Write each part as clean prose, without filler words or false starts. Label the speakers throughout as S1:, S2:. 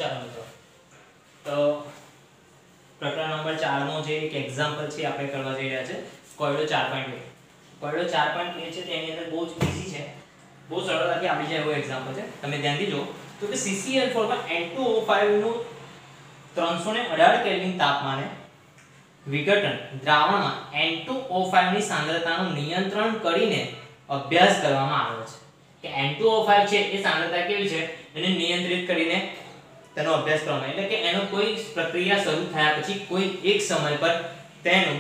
S1: ચાલો મિત્રો, તો પ્રકરણ નંબર 4 નો જે એક એક્ઝામ્પલ છે આપણે કરવા જઈ રહ્યા છે કોયડો 4.2. કોયડો 4.2 છે તેની અંદર બહુ જ ઈઝી છે, બહુ સરળતાથી આવી જાય એવો એક્ઝામ્પલ છે. તમે ધ્યાનથી જો તો કે CCl4 માં N2O5 નું 318 કેલ્વિન તાપમાને વિઘટન દ્રાવણમાં N2O5 ની સાંદ્રતાનું નિયંત્રણ કરીને અભ્યાસ કરવામાં આવ્યો છે. કે N2O5 છે એ સાંદ્રતા કેવી છે એને નિયંત્રિત કરીને તેનો અભ્યાસ કરવામાં, એટલે કે એનો કોઈ પ્રક્રિયા શરૂ થયા પછી કોઈ એક સમય પર તેનું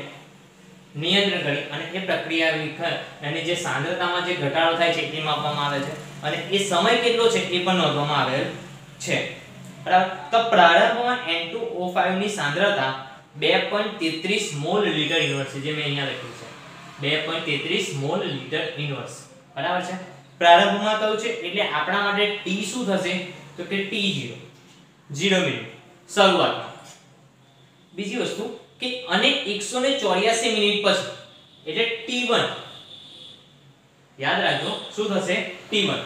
S1: નિયંત્રણ કરી અને એ પ્રક્રિયા વિખર અને જે સાંદ્રતામાં જે ઘટાડો થાય છે એ માપવામાં આવે છે અને એ સમય કેટલો છે એ પણ નોંધવામાં આવેલ છે. બરાબર. તો પ્રારંભમાં N2O5 ની સાંદ્રતા 2.33 મોલ લીટર ઇન્વર્સ છે, જે મેં અહીંયા લખ્યું છે 2.33 મોલ લીટર ઇન્વર્સ. બરાબર છે. પ્રારંભમાં કહ્યું છે એટલે આપણા માટે t શું થશે તો કે t0 0 મિનિટ શરૂઆતમાં. બીજી વસ્તુ કે અને 184 મિનિટ પછી એટલે t1, યાદ રાખજો શું થશે t1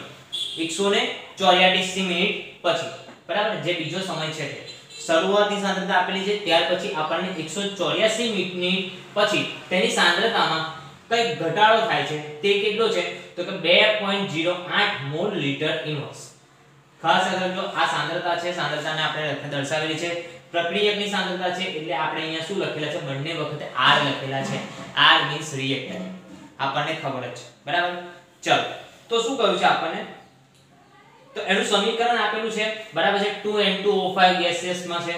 S1: 184 મિનિટ પછી. બરાબર. જે બીજો સમય છે તે શરૂઆતની સાંદ્રતા આપેલી છે, ત્યાર પછી આપણને 184 મિનિટ પછી તેની સાંદ્રતામાં કઈ ઘટાડો થાય છે તે કેટલો છે તો કે 2.08 મોલ લીટર ઇન્વર્સ. ખાસ યાદ રાખજો આ સાંદ્રતા છે, સાંદ્રતાને આપણે દર્શાવેલી છે. પ્રક્રિયકની સાંદ્રતા છે એટલે આપણે અહીંયા શું લખેલા છે બંને વખતે R લખેલા છે. R મીન્સ રિએક્ટન્ટ, આપણને ખબર જ છે. બરાબર. ચલો તો શું કહ્યું છે આપણને, તો એનું સમીકરણ આપેલું છે. બરાબર છે. 2N2O5 ગેસિયસ માં છે.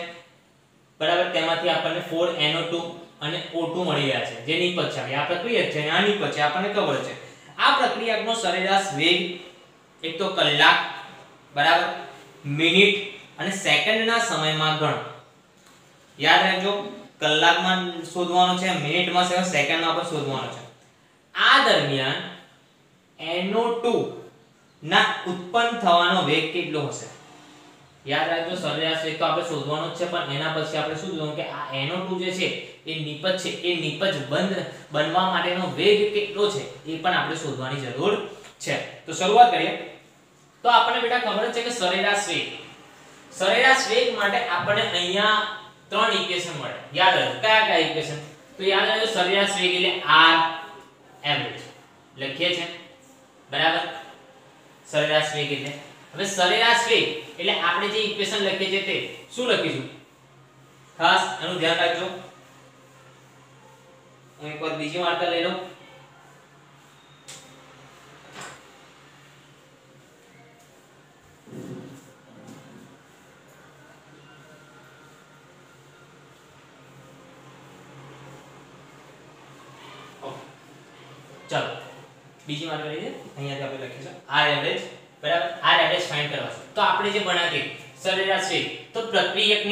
S1: બરાબર. તેમાંથી આપણને 4NO2 અને O2 મળી રહ્યા છે, જે નિપજ છે. આ પ્રક્રિયક છે, આ નિપજ છે, આપણને ખબર છે. આ પ્રક્રિયકનો સરેરાશ વેગ એક તો કલાક, બરાબર, મિનિટ અને સેકન્ડના સમયમાં ગણો. યાદ રાખજો કલાકમાં શોધવાનો છે, મિનિટમાં છે, સેકન્ડમાં પણ શોધવાનો છે. આ દરમિયાન NO2 ના ઉત્પન્ન થવાનો વેગ કેટલો હશે? યાદ રાખજો સરેરાશ વેગ તો આપણે શોધવાનો જ છે, પણ એના પછી આપણે શું જોવાનું કે આ NO2 જે છે એ નિપજ છે, એ નિપજ બનવા માટેનો વેગ કેટલો છે એ પણ આપણે શોધવાની જરૂર છે. તો શરૂઆત કરીએ. તો આપણને બેટા ખબર છે કે સરેરાશ વેગ માટે આપણને અહીંયા ત્રણ ઇક્વેશન મળે. યાદ રાખજો કયા ઇક્વેશન? તો યાદ રાખજો સરેરાશ વેગ એટલે r એવરેજ લખીએ છે. બરાબર. સરેરાશ વેગ એટલે હવે સરેરાશ વેગ એટલે આપણે જે ઇક્વેશન લખીએ છે તે શું લખીશું? ખાસ એનું ધ્યાન રાખજો. હું એકવાર બીજી વાર્તા લઈ લઉં. ચાલો બીજી વાર્તા લઈએ. અહીંયાથી આપણે લખીશું r એવરેજ. બરાબર. r એવરેજ ફાઇન્ડ કરવા છે. તો આપણે જે બનાવી સરેરાશ વેગ, તો પ્રક્રિયક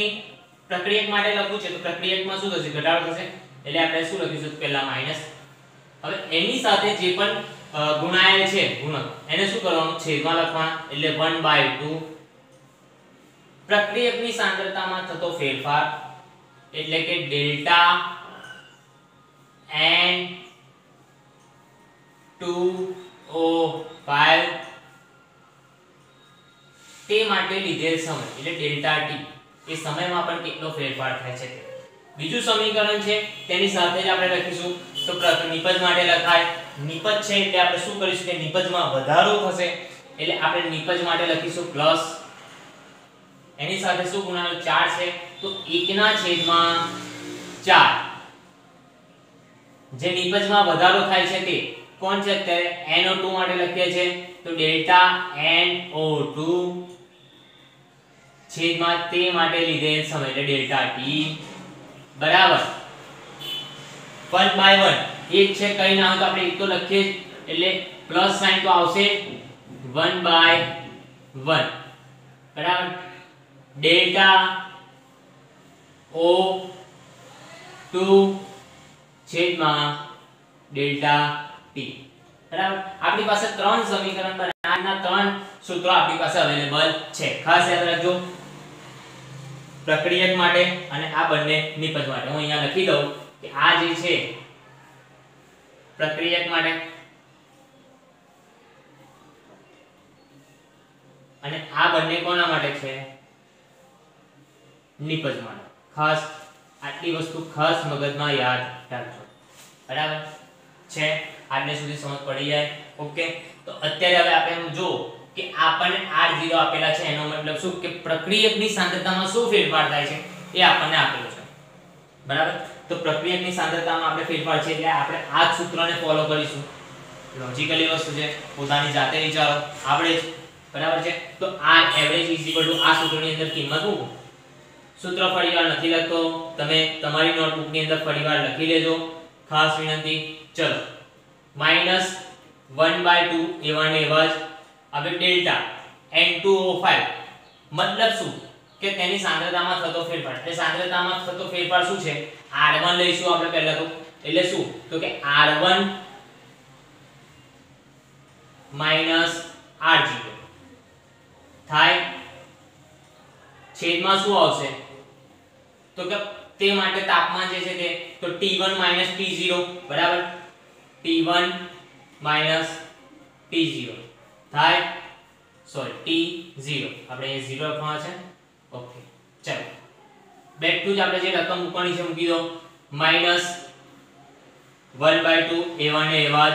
S1: માટે લખવું છે તો પ્રક્રિયકમાં શું થશે? ઘટાડો થશે. એટલે આપણે શું લખીશું? પહેલા માઈનસ. હવે એની સાથે જે પણ ગુણાયેલ છે ગુણક એને શું કરવાનું? છેદમાં લખવાના. એટલે 1/2 પ્રક્રિયકની સાંદ્રતામાં થતો ફેરફાર એટલે કે ડેલ્ટા N2O5 તે માટે લીધેલ સમય એટલે ડેલ્ટા t, એ સમયમાં પણ કેટલો ફેરફાર થાય છે. બીજું સમીકરણ છે તેની સાથે જ આપણે લખીશું. તો નિપજ માટે લખાય. નિપજ છે એટલે આપણે શું કરીશું કે નિપજમાં વધારો થશે એટલે આપણે નિપજ માટે લખીશું પ્લસ. એની સાથે શું ગુણાયેલું? 4 છે તો 1/4 જે નિપજમાં વધારો થાય છે તે કોણ છે? અત્યારે NO2 માટે લખીએ છે તો ડેલ્ટા NO2 છેદમાં તે માટે લીધેલ સમય એટલે ડેલ્ટા t. બરાબર. 1/1 એક છે કઈ ના હોય તો આપણે એક તો લખીએ એટલે પ્લસ સાઇન તો આવશે 1/1. બરાબર. ડેલ્ટા O2 છેદમાં ડેલ્ટા t. બરાબર. આપણી પાસે ત્રણ સમીકરણ બનાવવાના ત્રણ સૂત્રો આપણી પાસે અવેલેબલ છે. ખાસ યાદ રાખજો પ્રક્રિયક માટે અને આ બંને નિપજ માટે. હું અહીંયા લખી દઉં કે આ જે છે પ્રક્રિયક માટે અને આ બંને કોના માટે છે? નિપજ માટે. ખાસ આટલી વસ્તુ ખાસ મગજમાં યાદ રાખજો. બરાબર છે? આટલે સુધી સમજ પડી જાય. ઓકે, તો અત્યારે હવે આપણે જો કે આપણને R0 આપેલા છે, એનો મતલબ શું કે પ્રક્રિયકની સાંદ્રતામાં શું ફેરફાર થાય છે એ આપણને આપેલું છે. બરાબર, તો પ્રક્રિયકની સાંદ્રતામાં આપણે ફેરફાર છે એટલે આપણે આ જ સૂત્રને ફોલો કરીશું. લોજિકલી વસ્તુ છે, પોતાની જાતે વિચારો, આપણે જ. બરાબર છે? તો R average આ સૂત્રની અંદર કિંમત મૂકો. સૂત્ર ફરીવાર નથી લખતો, તમે તમારી નોટબુકની અંદર ફરીવાર લખી લેજો, ખાસ વિનંતી. ચલો, -1/2 એવા ને એવા જ. હવે ડેલ્ટા N2O5 મતલબ શું કે તેની સાંદ્રતામાં થતો ફેરફાર. એટલે સાંદ્રતામાં થતો ફેરફાર શું છે? R1 લઈશું આપણે પહેલા તો. એટલે શું? તો કે R1 - R0 થાય. છેદમાં શું આવશે? તો કે તે માટે તાપમાન જે છે તે તો T1 - T0 બરાબર. T1 - T0 થાય, સોરી T0 આપણે એ 0 લખવાનું છે. ઓકે, ચાલો બેક ટુ જ આપણે જે રકમ મૂકવાની છે મૂકી દો. -1/2 એવા ને એવા જ.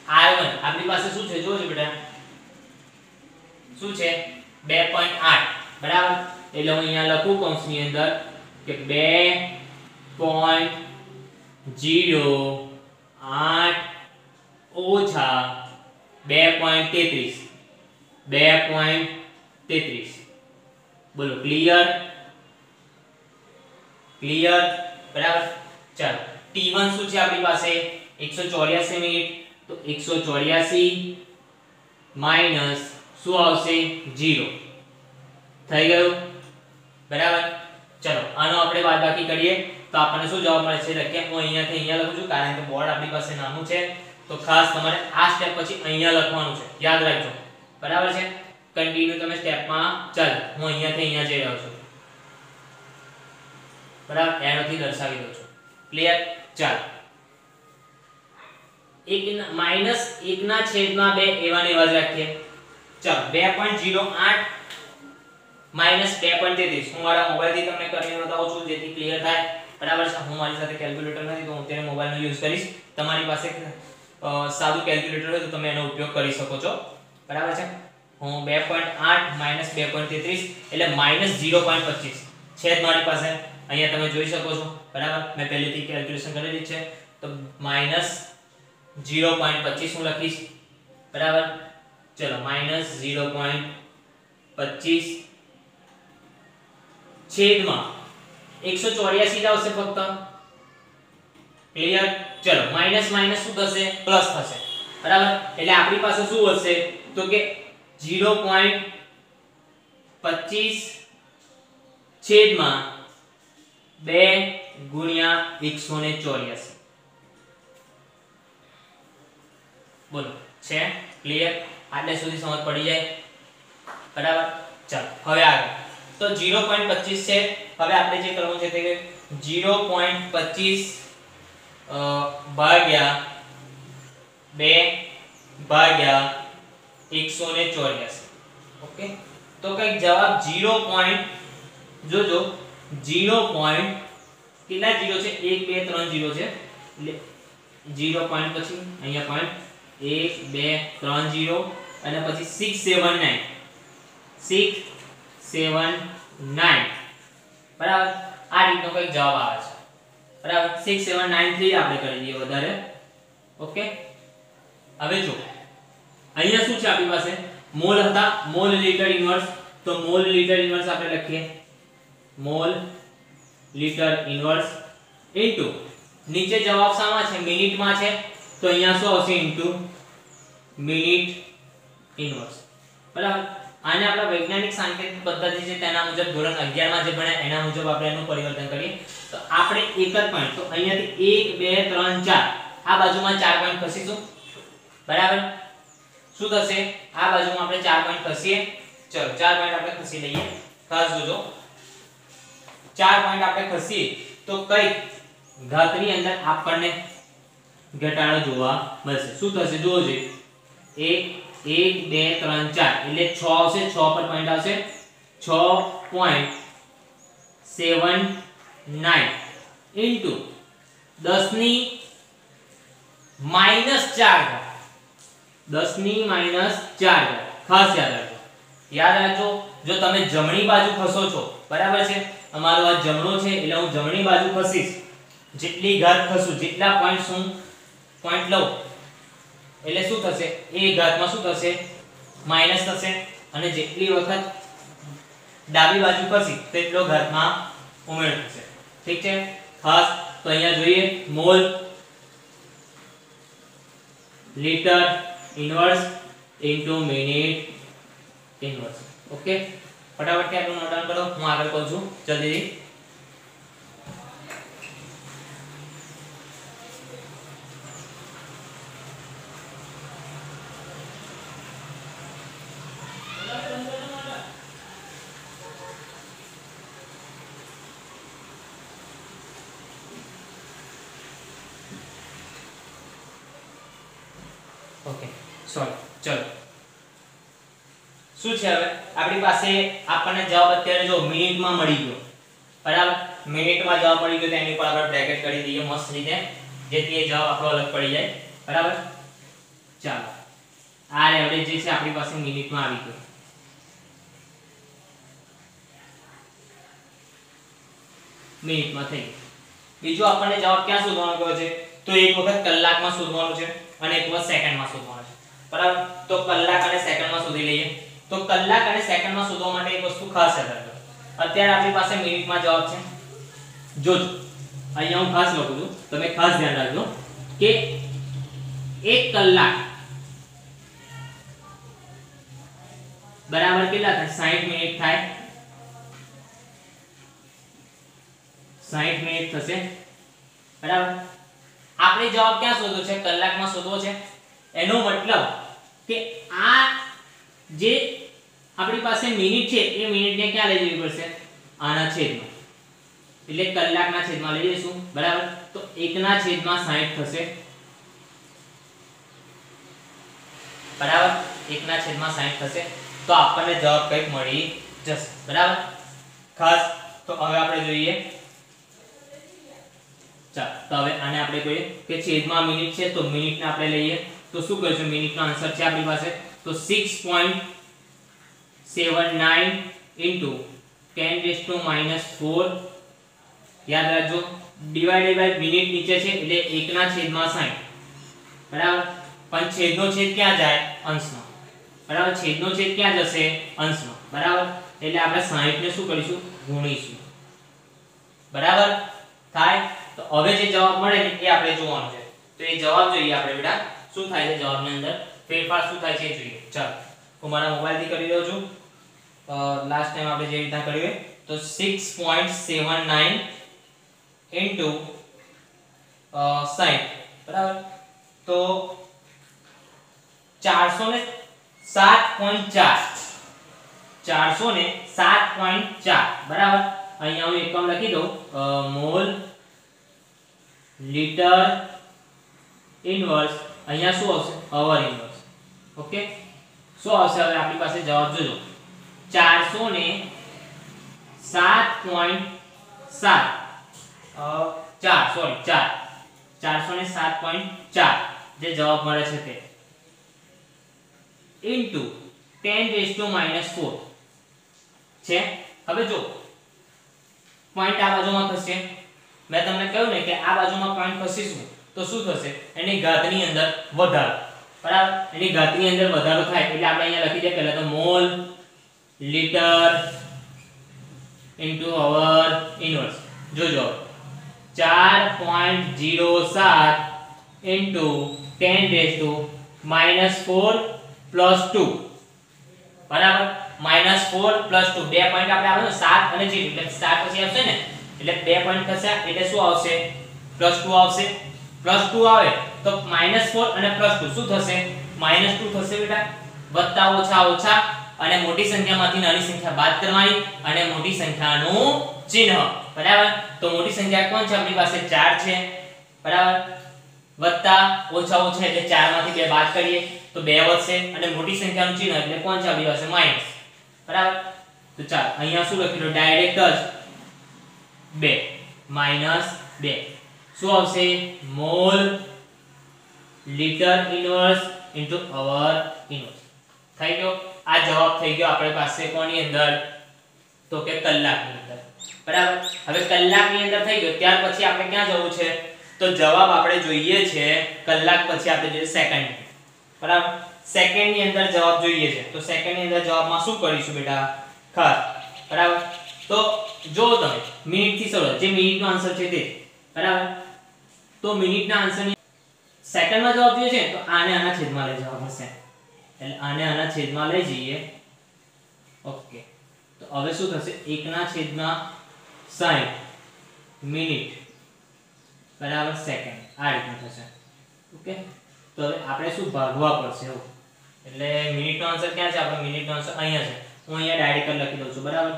S1: R1 આપણી પાસે શું છે જોજો બેટા, શું છે? 2.8 બરાબર. એટલે હું અહીંયા લખું કૌંસની અંદર કે 2.08 ઓછા 2.33. 2.33 બોલો, ક્લિયર? ક્લિયર? બરાબર. ચાલો, T1 શું છે આપણી પાસે? 184 મિનિટ. તો 184 માઈનસ શું આવશે? 0 થઈ ગયું. બરાબર. ચલો, આનો આપણે બાદબાકી કરીએ તો આપણને શું જવાબ મળે છે લખીએ. હું અહીંયાથી અહીંયા લખું છું કારણ કે બોર્ડ આપણી પાસે નાનું છે, તો ખાસ તમારે આ સ્ટેપ પછી અહીંયા લખવાનું છે, યાદ રાખજો. બરાબર છે? કન્ટિન્યુ તમે સ્ટેપમાં ચાલો. હું અહીંયાથી અહીંયા જઈ રહ્યો છું. બરાબર, એનોથી દર્શાવી દઉં છું. ક્લિયર? ચાલો, -1/2 એવા ને એવા જ રાખીએ. ચાલો, 2.08 -2.33 હું મારા મોબાઈલથી તમને કરીને બતાવું છું જેથી ક્લિયર થાય. બરાબર છે? હું મારી સાથે કેલ્ક્યુલેટર નથી તો હું તેને મોબાઈલનો યુઝ કરીશ. તમારી પાસે સાદું કેલ્ક્યુલેટર હોય તો તમે એનો ઉપયોગ કરી શકો છો. બરાબર છે? હું 2.8 - 2.33 એટલે -0.25 છે જ મારી પાસે. અહીંયા તમે જોઈ શકો છો. બરાબર, મેં પહેલેથી કેલ્ક્યુલેશન કરેલી છે. તો -0.25 હું લખીશ. બરાબર, ચલો -0.25 છેદમાં 184 આવશે ફક્ત. ક્લિયર? ચલો, માઈનસ માઈનસ શું થશે? પ્લસ થશે. બરાબર, એટલે આપણી પાસે શું હશે તો કે 0.25 છેદમાં 2 ગુણ્યા 184. બોલો, છે? ક્લિયર? આટલે સુધી સમજ પડી જાય. બરાબર. ચાલો, હવે આગળ તો 0.25 છે. હવે આપણે જે કરવું છે તે 0.25 ભાગ્યા 2 ભાગ્યા 184. ઓકે, તો કઈક જવાબ 0. જોજો 0. કેટલા 0 છે? 1 2 3 0 છે. એટલે 0 પોઈન્ટ પછી અહીંયા પોઈન્ટ 1 2 3 0 અને પછી 679. 679 બરાબર. આ રીતનો કઈક જવાબ આવે છે. બરાબર, 6793 આપણે કરી દઈએ વધારે. ઓકે, હવે જો અહીંયા શું છે આપણી પાસે? મોલ હતા, મોલ લિટર ઇન્વર્સ. તો મોલ લિટર ઇન્વર્સ આપણે લખીએ. મોલ લિટર ઇન્વર્સ ઇન્ટુ નીચે જવાબ શામાં છે? મિનિટમાં છે. તો અહીંયા શું આવશે? Into minute inverse. બરાબર, આને આપણા વૈજ્ઞાનિક સાંકેતિક પદ્ધતિ છે તેના મુજબ ધોરણ 11 માં જે ભણ્યા એના મુજબ આપણે એનું પરિવર્તન કરીએ. તો આપણે એક જ પોઈન્ટ, તો અહીંયાથી 1 2 3 4 આ બાજુમાં 4 પોઈન્ટ ખસીશું. બરાબર, શું થશે? આ બાજુમાં આપણે 4 પોઈન્ટ ખસીએ. ચલો, 4 પોઈન્ટ આપણે ખસી લઈએ. ખાસ જોજો, 4 પોઈન્ટ આપણે ખસીએ તો કઈ ઘાતની અંદર આપણને ઘટાડો જોવા મળશે. શું થશે? જોજો, 1 1 2 3 4 એટલે 6 આવશે. 6 પર પોઈન્ટ આવશે. 6 પોઈન્ટ ઇન્ટુ 10 ની -4 ઘાત, 10 ની -4 ઘાત. ખાસ યાદ રાખજો, યાદ રાખજો. જો તમે જમણી બાજુ ખસો છો, બરાબર છે, અમારો આ જમણો છે એટલે હું જમણી બાજુ ખસીશ. જેટલી ઘાત ખસું, જેટલા પોઈન્ટ હું પોઈન્ટ લઉં એટલે શું થશે, એ ઘાતમાં શું થશે, માઈનસ થશે. અને જેટલી વખત ડાબી બાજુ ખસી તેટલો ઘાતમાં ઉમેરો થશે. ઠીક છે. ખાસ તો અહીંયા જોઈએ mall, litre inverse into minute inverse. Okay, ફટાફટ કે આટલું નોટ ડાઉન કરો, હું આગળ કહું છું જલ્દી. ઓકે, સોરી, ચલો શું છે હવે આપણી પાસે આપણને જવાબ અત્યારે જો મિનિટમાં મળી ગયો, બરાબર. મિનિટમાં જવાબ મળી ગયો તો એની ઉપર આપણે બ્રેકેટ કરી દઈએ મસ્ત રીતે, જેથી એ જવાબ આપણો અલગ પડી જાય, બરાબર. ચાલો, આ એવરેજ જે છે આપણી પાસે મિનિટમાં આવી ગયો. મિનિટમાં થઈ ગયું. બીજો આપણને જવાબ ક્યાં શોધવાનો કહ્યો છે, તો એક વખત કલાકમાં શોધવાનો છે અને એક વખત સેકન્ડમાં શોધવાનો છે, બરાબર. તો કલાક અને સેકન્ડમાં શોધી લઈએ. તો કલાક અને સેકન્ડમાં શોધવા માટે એક વસ્તુ ખાસ યાદ રાખજો. અત્યારે આપણી પાસે મિનિટમાં જવાબ છે. જોજો, અહીંયા હું ખાસ લખું છું, તમે ખાસ ધ્યાન રાખજો કે 1 કલાક બરાબર કેટલા થાય, 60 મિનિટ થાય. 60 મિનિટ થશે, બરાબર. આપણે જવાબ ક્યાં શોધવો છે, કલાકમાં શોધવો છે. એનો મતલબ કે આ જે આપણી પાસે મિનિટ છે એ મિનિટને ક્યાં લઈ જવી પડશે, આના છેદમાં. એટલે કલાકના છેદમાં લઈ જઈશું, બરાબર. તો 1/60 થશે, બરાબર. 1/60 થશે. તો આપણને જવાબ કંઈક મળી જશે, બરાબર. ખાસ તો હવે આપણે જોઈએ, ચાલો તો હવે આને આપણે કહીએ કે છેદમાં મિનિટ છે તો મિનિટને આપણે લઈએ તો શું કરીશું, મિનિટનો આન્સર છે આપણી પાસે તો 6.79 into 10⁻⁴. યાદ રાખજો, ડિવાઇડેડ બાય મિનિટ નીચે છે એટલે 1/60, બરાબર. પણ છેદનો છેદ ક્યાં જાય, અંશમાં, બરાબર. છેદનો છેદ ક્યાં જશે, અંશમાં, બરાબર. એટલે આપણે 60 ને શું કરીશું, ગુણીશું, બરાબર થાય. તો હવે જે જવાબ મળે ને એ આપણે જોવાનો છે. તો એ જવાબ જોઈએ આપણે બેટા, શું થાય છે જવાબની અંદર ફેરફાર શું થાય છે એ જોઈએ. ચાલો હું મારા મોબાઈલથી કરી રહ્યો છું. લાસ્ટ ટાઈમ આપણે જે રીતના કર્યું તો 6.79 into 60, બરાબર. તો 407.4, 407.4, બરાબર. અહીંયા હું એકમ લખી દઉં, મોલ, લિટર ઇન્વર્સ, અહીંયા શું આવશે, અવર ઇન્વર્સ. ઓકે, શું આવશે હવે આપણી પાસે જવાબ જોજો, 407.7 407.4 જે જવાબ મળે છે તે ઇન્ટુ 10⁻⁴ છે. હવે જો પોઈન્ટ આ બાજુમાં ખસશે, મેં તમને કહ્યું ને કે આ બાજુમાં પોઈન્ટ ખસીશું તો શું થશે, એની ઘાતની અંદર વધારો, બરાબર. એની ઘાતની અંદર વધારો થાય એટલે આપણે અહીંયા લખી દઈએ પહેલા તો મોલ, લિટર ઇન્ટુ અવર ઇન્વર્સ. જોજો 4.07 ઇન્ટુ 10⁻⁴ પ્લસ 2, બરાબર. -4 પ્લસ 2, બે પોઈન્ટ આપણે આવે ને 7 અને 0 એટલે 7 પછી આવશે ને એટલે બે પોઈન્ટ ખસ્યા એટલે શું આવશે, +2 આવશે. +2 આવે તો -4 અને +2 શું થશે, -2 થશે બેટા. વત્તા ઓછા ઓછા અને મોટી સંખ્યામાંથી નાની સંખ્યા બાદ કરવાની અને મોટી સંખ્યાનું ચિહ્ન, બરાબર. તો મોટી સંખ્યા કોણ છે આપણી પાસે, 4 છે, બરાબર. વત્તા ઓછા ઓછા એટલે 4 માંથી 2 બાદ કરીએ તો 2 વધશે અને મોટી સંખ્યાનું ચિહ્ન એટલે કોણ છે આપણી પાસે, માઈનસ, બરાબર. તો ચાલો અહીંયા શું લખી લો, ડાયરેક્ટ જ 2 માઈનસ 2 શું આવશે મોલ લિટર ઇન્વર્સ ઇન્ટુ અવર ઇન્વર્સ થઈ ગયો આ જવાબ થઈ ગયો આપણી પાસે કોની અંદર તો કે કલાકની અંદર બરાબર હવે કલાકની અંદર થઈ ગયો ત્યાર પછી આપણે ક્યાં જવું છે તો જવાબ આપણે જોઈએ છે કલાક પછી આપણે જોઈએ સેકન્ડ બરાબર સેકન્ડ ની અંદર જવાબ જોઈએ છે તો સેકન્ડ ની અંદર જવાબમાં શું કરીશું બેટા ખાસ બરાબર તો જો તમે મિનિટ થી શરૂ જે મિનિટનો આન્સર છે તે બરાબર તો મિનિટના આન્સરની સેકન્ડમાં જવાબ જોઈએ છે તો આને આના છેદમાં લઈ જવા પડશે એટલે આને આના છેદમાં લઈ જઈએ ઓકે તો હવે શું થશે 1/60 મિનિટ બરાબર સેકન્ડ આ રીતનું થશે ઓકે તો હવે આપણે શું ભાગવા પડશે એવું એટલે મિનિટનો આન્સર ક્યાં છે આપણો મિનિટનો આન્સર અહીંયા છે હું અહીંયા ડાયરેક્ટ લખી દઉં છું બરાબર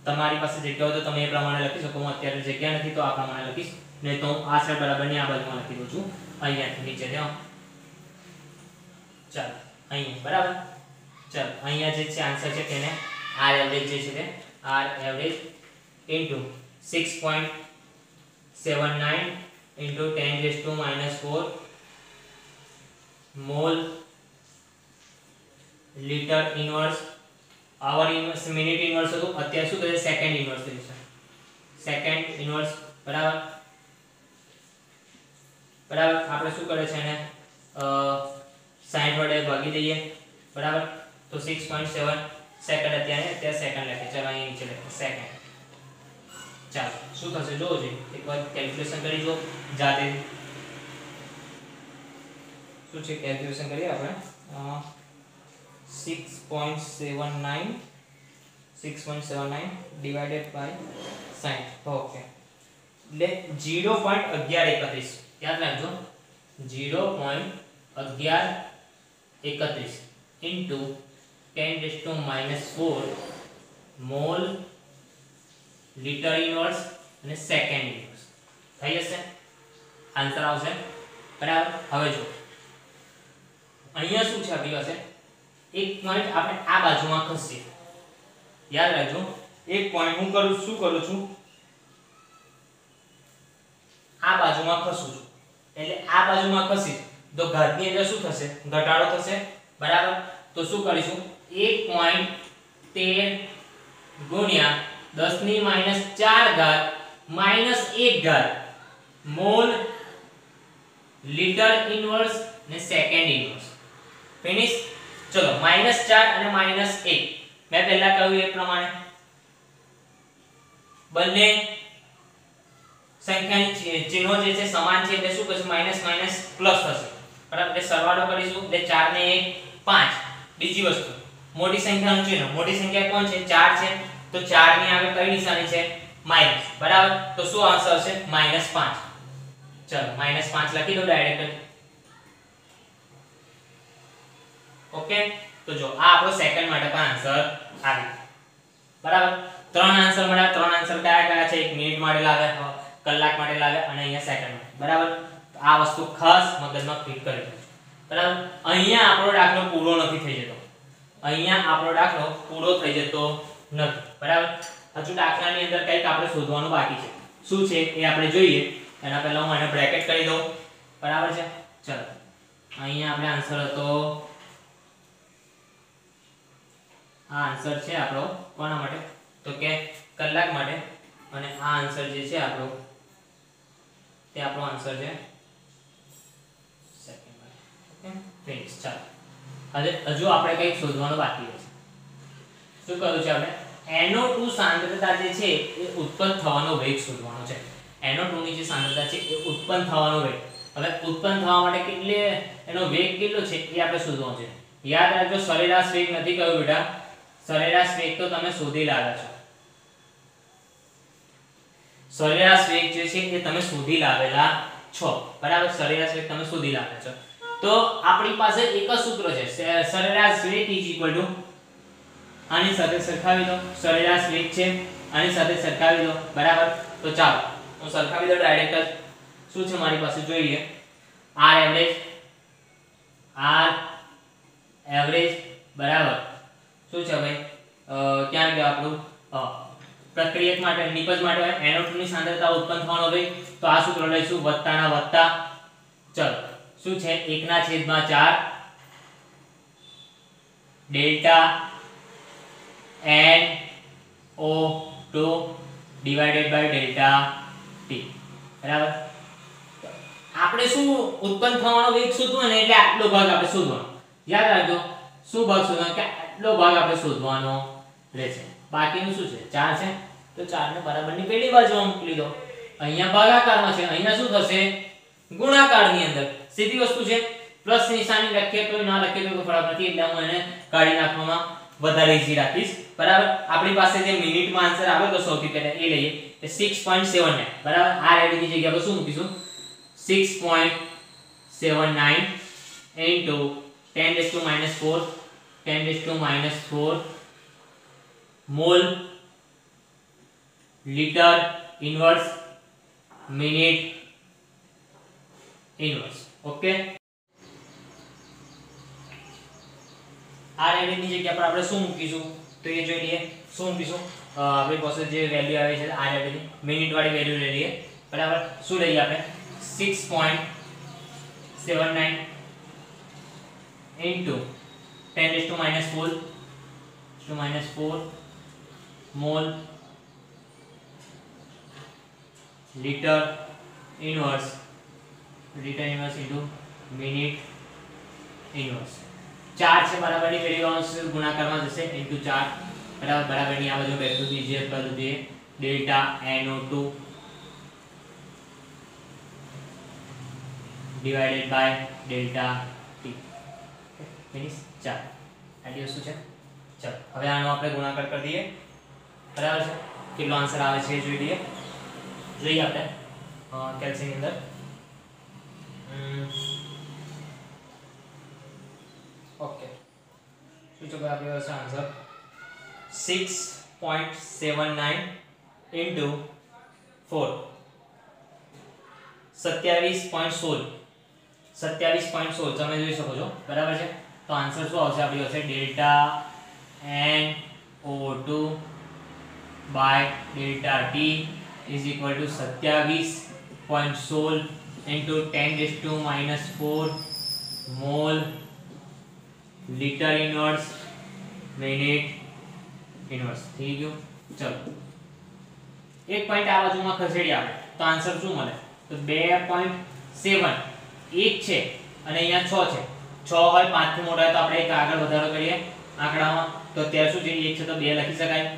S1: તમારી પાસે જગ્યા હોય તો તમે એ પ્રમાણે લખી શકો હું અત્યારે જગ્યા નથી તો આ પ્રમાણે લખીશ નહીં તો હું આ સાઈડ બરાબરની આ બાજુમાં લખી દઉં છું અહીંયાથી નીચે જાઓ ચાલો અહીંયા બરાબર ચાલો અહીંયા જે છે આન્સર છે તેને આર એવરેજ જે છે તે R average into 6.79 into 10⁻⁻4 mole litre inverse hour inverse minute inverse હતું અત્યારે શું કહે સેકન્ડ ઇન્વર્સ થયું છે સેકન્ડ ઇન્વર્સ બરાબર બરાબર આપણે શું કરે છે એને 60 વડે ભાગી દઈએ બરાબર તો 6.7 સેકન્ડ અત્યારે સેકન્ડ લખે ચાલો અહીં નીચે લખે સેકન્ડ ચાલો શું થશે જોવો જોઈએ એકવાર કેલ્ક્યુલેશન કરી જો જાતે શું છે કેલ્ક્યુલેશન કરીએ આપણે 6.79 divided by 60 ઓકે એટલે 0.1131 યાદ રાખજો 0.1131 into 10⁻⁻4 મોલ લિટર ઇન્વર્સ અને સેકન્ડ ઇન્વર્સ થઈ જશે આન્સર આવશે બરાબર હવે જો અહીંયા શું છે આપણી પાસે એક પોઈન્ટ આપણે આ બાજુમાં ખસીએ યાદ રાખજો એક પોઈન્ટ હું શું કરું છું આ બાજુમાં ખસું છું એટલે આ બાજુમાં ખસી તો ઘાતની અંદર શું થશે ઘટાડો થશે બરાબર તો શું કરીશું 1.13 ગુણ્યા 10⁻⁴ -1 મોલ લિટર ઇન્વર્સ ને સેકન્ડ ઇન્વર્સ ફિનિશ ચલો -4 અને -1 મેં પહેલા કહ્યું એ પ્રમાણે બંને સંખ્યાની ચિહ્નો જે છે સમાન છે એટલે શું કરશું માઈનસ માઈનસ પ્લસ થશે બરાબર એટલે સરવાળો કરીશું એટલે 4 ને 1 5 બીજી વસ્તુ મોટી સંખ્યાનું ચિહ્ન મોટી સંખ્યા કોણ છે 4 છે તો 4 ની આગળ કઈ નિશાની છે માઈનસ બરાબર તો શું આન્સર છે -5 ચલો -5 લખી દો ડાયરેક્ટ ઓકે તો જો આ આપણો સેકન્ડ માટે પણ આન્સર આવી બરાબર ત્રણ આન્સર મળ્યા ત્રણ આન્સર કયા કયા છે 1 મિનિટ માટે લાવે કલાક માટે લાવે અને અહીંયા સેકન્ડ માટે બરાબર આ વસ્તુ ખાસ મગજમાં ફિટ કરી દો બરાબર અહીંયા આપણો દાખલો પૂરો નથી થઈ જતો અહીંયા આપણો દાખલો પૂરો થઈ જતો નથી બરાબર હજુ દાખલાની અંદર કંઈક આપણે શોધવાનું બાકી છે શું છે એ આપણે જોઈએ એના પહેલા હું આને બ્રેકેટ કરી દઉં બરાબર છે ચલો અહીંયા આપણે આન્સર હતો આ આન્સર છે આપણો કોના માટે તો કે કલાક માટે અને આ આન્સર જે છે આપણો તે આપણો આન્સર છે સેકન્ડ માટે ઓકે ફિનિશ ચાલો હવે હજુ આપણે કંઈક શોધવાનું બાકી છે શું કરવું છે આપણે NO2 સાંદ્રતા જે છે એ ઉત્પન્ન થવાનો વેગ શોધવાનો છે NO2 ની જે સાંદ્રતા છે એ ઉત્પન્ન થવાનો વેગ હવે ઉત્પન્ન થવા માટે એનો વેગ કેટલો છે એ આપણે શોધવાનો છે યાદ રાખજો સરેરાશ વેગ નથી કહ્યું બેટા સરેરાશ વેગ તો તમે શોધી લાવ્યા છો સરેરાશ વેગ જે છે એ તમે શોધી લાવેલા છો બરાબર સરેરાશ વેગ તમે શોધી લાવ્યા છો તો આપણી પાસે એક જ સૂત્ર છે સરેરાશ વેગ આની સાથે સરખાવી દો સરેરાશ વેગ છે આની સાથે સરખાવી દો બરાબર તો ચાલો હું સરખાવી દઉં ડાયરેક્ટ જ શું છે મારી પાસે જોઈએ r એવરેજ બરાબર શું છે ભાઈ ક્યાં ગયું આપણું પ્રક્રિયક માટે નિપજ માટે હોય NO2 ની સાંદ્રતા ઉત્પન્ન થવાનો હોય તો આ સૂત્ર લઈશું વત્તાના વત્તા ચલો શું છે 1/4 delta NO2 divided by delta T બરાબર આપણે શું ઉત્પન્ન થવાનો વેગ શોધવાનો ને એટલે આટલો ભાગ આપણે શોધવાનો યાદ રાખજો શું ભાગ શોધવાનો કે આટલો ભાગ આપણે શોધવાનો રહેશે બાકીનું શું છે 4 છે તો 4 ને બરાબરની પેલી બાજુમાં મૂકી દો અહીંયા ભાગાકારમાં છે અહીંયા શું થશે ગુણાકારની અંદર સીધી વસ્તુ છે પ્લસ નિશાની લખીએ તો ના લખીએ તો કોઈ ફરક નથી એટલે હું એને કાઢી નાખવામાં વધારે ઈઝી રાખીશ બરાબર આપણી પાસે જે મિનિટમાં આન્સર આવે તો સૌથી પહેલા એ લઈએ 6.79 બરાબર આ રેડીની જગ્યા પર શું મૂકીશું 6.79 into 10⁻⁴ mall litre inverse minute inverse okay આ રેડીની જગ્યા પર આપણે શું મૂકીશું તો એ જોઈ લઈએ શું મૂકીશું આપણી પાસે જે વેલ્યુ આવે છે આ રેડીની મિનિટ વાળી વેલ્યુ લઈ લઈએ બરાબર શું લઈએ આપણે 6.79 into 10⁻⁴ mall litre inverse into minute inverse 4 છે બરાબરની પેલી અંશ ગુણાકારમાં જશે into 4 બરાબર બરાબરની આ બાજુ બેઠું જે પદ દે delta NO2 divided by delta T ફિનિશ 4 આટલી વસ્તુ છે ચલો હવે આનો આપણે ગુણાકાર કરી દઈએ બરાબર છે કેટલો આન્સર આવે છે જોઈ લઈએ આપણે કેલ્ક્યુલેશન ની અંદર ઓકે શું છે આપણી પાસે આન્સર 6.79 into 4 27.16 તમે જોઈ શકો છો બરાબર છે તો આન્સર શું આવશે આપણી પાસે delta NO2 by delta T is equal to 27.16 into 10⁻⁴ mall litre inverse minute inverse થઈ ગયું ચલો એક પોઈન્ટ આ બાજુમાં ખસેડી આપણે તો આન્સર શું મળે તો 2.7 1 છે અને અહીંયા 6 છે 6 હોય 5 થી મોટા હોય તો આપણે એક આગળ વધારો કરીએ આંકડામાં તો અત્યારે શું છે 1 છે તો 2 લખી શકાય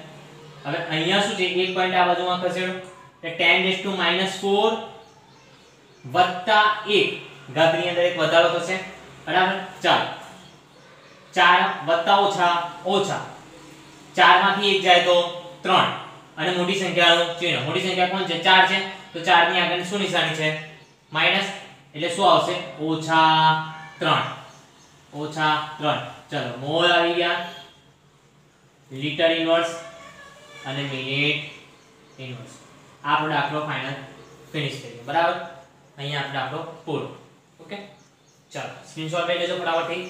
S1: હવે અહીંયા શું છે એક પોઈન્ટ આ બાજુમાં ખસેડો એટલે 10⁻⁴ વત્તા 1 ઘાતની અંદર એક વધારો થશે બરાબર ચાલો 4 વત્તા ઓછા 4 માંથી 1 જાય તો 3 અને મોટી સંખ્યાનું ચિહ્ન મોટી સંખ્યા કોણ છે 4 છે તો 4 ની આગળ શું નિશાની છે માઈનસ એટલે શું આવશે -3 ચલો મોલ આવી ગયા લિટર ઇન્વર્સ અને મિનિટ ઇન્વર્સ આપણો દાખલો ફાઇનલ ફિનિશ થઈ ગયો બરાબર અહીંયા આપણો દાખલો પૂરો ઓકે ચાલો સ્ક્રીનશોટ લઈ લેજો ફટાફટથી